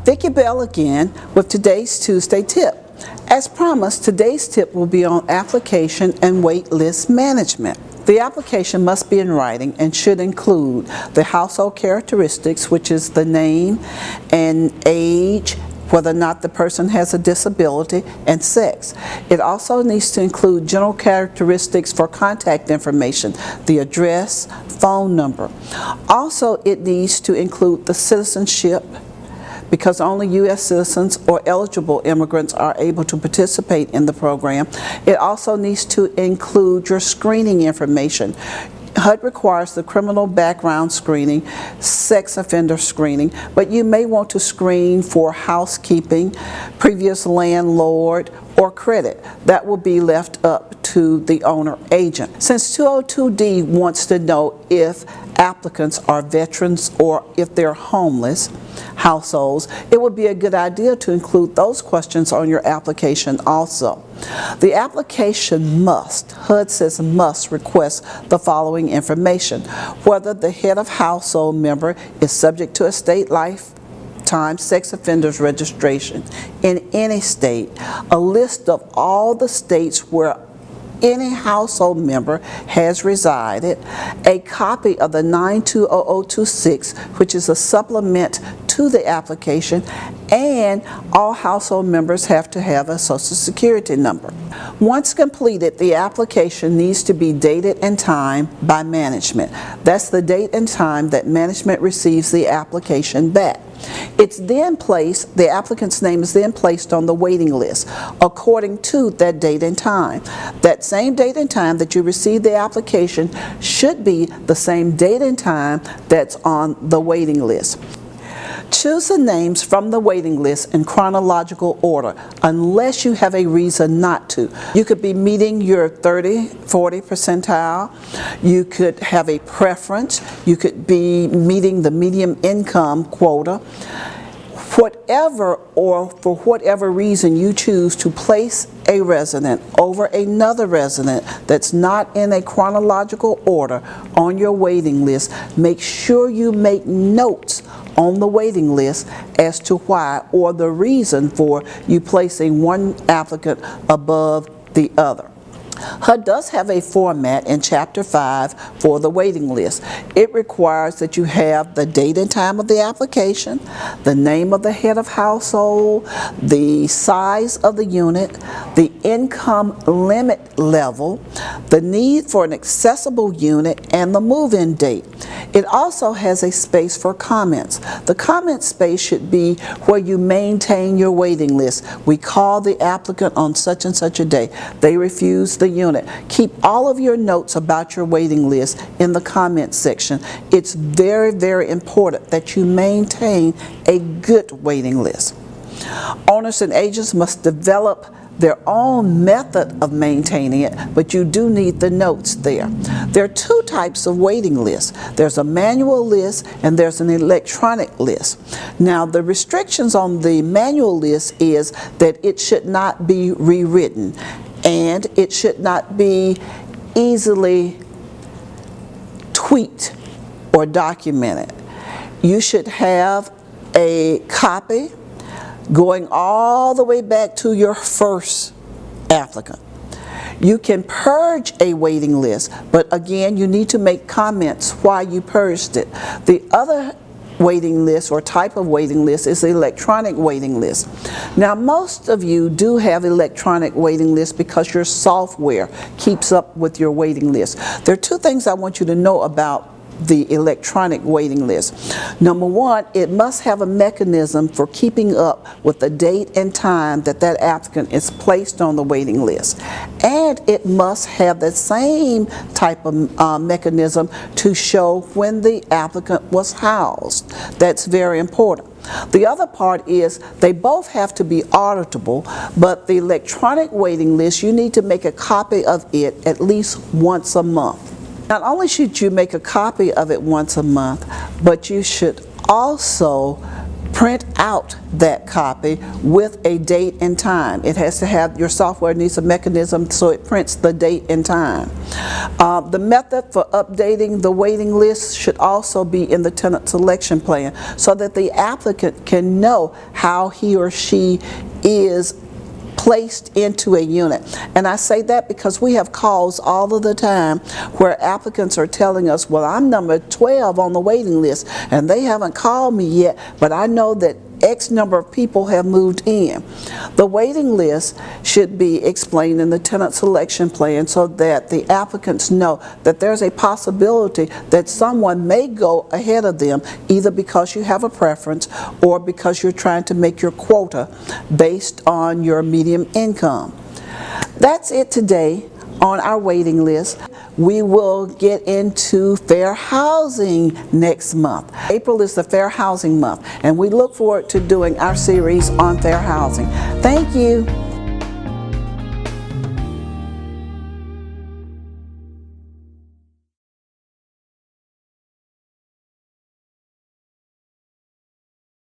Vickie Bell again with today's Tuesday tip. As promised, today's tip will be on application and wait list management. The application must be in writing and should include the household characteristics, which is the name and age, whether or not the person has a disability, and sex. It also needs to include general characteristics for contact information, the address, phone number. Also, it needs to include the citizenship, because only U.S. citizens or eligible immigrants are able to participate in the program. It also needs to include your screening information. HUD requires the criminal background screening, sex offender screening, but you may want to screen for housekeeping, previous landlord, or credit. That will be left up to the owner agent. Since 202D wants to know if applicants are veterans or if they're homeless households, it would be a good idea to include those questions on your application also. The application must, HUD says must, request the following information: whether the head of household member is subject to a state lifetime sex offenders registration in any state, a list of all the states where any household member has resided, a copy of the 920026, which is a supplement to the application, and all household members have to have a Social Security number. Once completed, the application needs to be dated and timed by management. That's the date and time that management receives the application back. It's then placed, the applicant's name is then placed on the waiting list according to that date and time. That same date and time that you receive the application should be the same date and time that's on the waiting list. Choose the names from the waiting list in chronological order, unless you have a reason not to. You could be meeting your 30, 40 percentile. You could have a preference. You could be meeting the medium income quota. Whatever, or for whatever reason you choose to place a resident over another resident that's not in a chronological order on your waiting list, make sure you make notes on the waiting list as to why, or the reason for you placing one applicant above the other. HUD does have a format in Chapter 5 for the waiting list. It requires that you have the date and time of the application, the name of the head of household, the size of the unit, the income limit level, the need for an accessible unit, and the move-in date. It also has a space for comments. The comment space should be where you maintain your waiting list. We call the applicant on such and such a day. They refuse the unit. Keep all of your notes about your waiting list in the comments section. It's very, very important that you maintain a good waiting list. Owners and agents must develop their own method of maintaining it, but you do need the notes there. There are two types of waiting lists. There's a manual list and there's an electronic list. Now, the restrictions on the manual list is that it should not be rewritten and it should not be easily tweaked or documented. You should have a copy going all the way back to your first applicant. You can purge a waiting list, but again, you need to make comments why you purged it. The other waiting list or type of waiting list is the electronic waiting list. Now, most of you do have electronic waiting lists because your software keeps up with your waiting list. There are two things I want you to know about the electronic waiting list. Number one, it must have a mechanism for keeping up with the date and time that that applicant is placed on the waiting list. And it must have the same type of mechanism to show when the applicant was housed. That's very important. The other part is they both have to be auditable, but the electronic waiting list, you need to make a copy of it at least once a month. Not only should you make a copy of it once a month, but you should also Print out that copy with a date and time. It has to have, your software needs a mechanism so it prints the date and time. The method for updating the waiting list should also be in the tenant selection plan so that the applicant can know how he or she is placed into a unit. And I say that because we have calls all of the time where applicants are telling us, well, I'm number 12 on the waiting list and they haven't called me yet, but I know that X number of people have moved in. The waiting list should be explained in the tenant selection plan so that the applicants know that there's a possibility that someone may go ahead of them, either because you have a preference or because you're trying to make your quota based on your median income. That's it today on our waiting list. We will get into fair housing next month. April is the fair housing month, and we look forward to doing our series on fair housing. Thank you.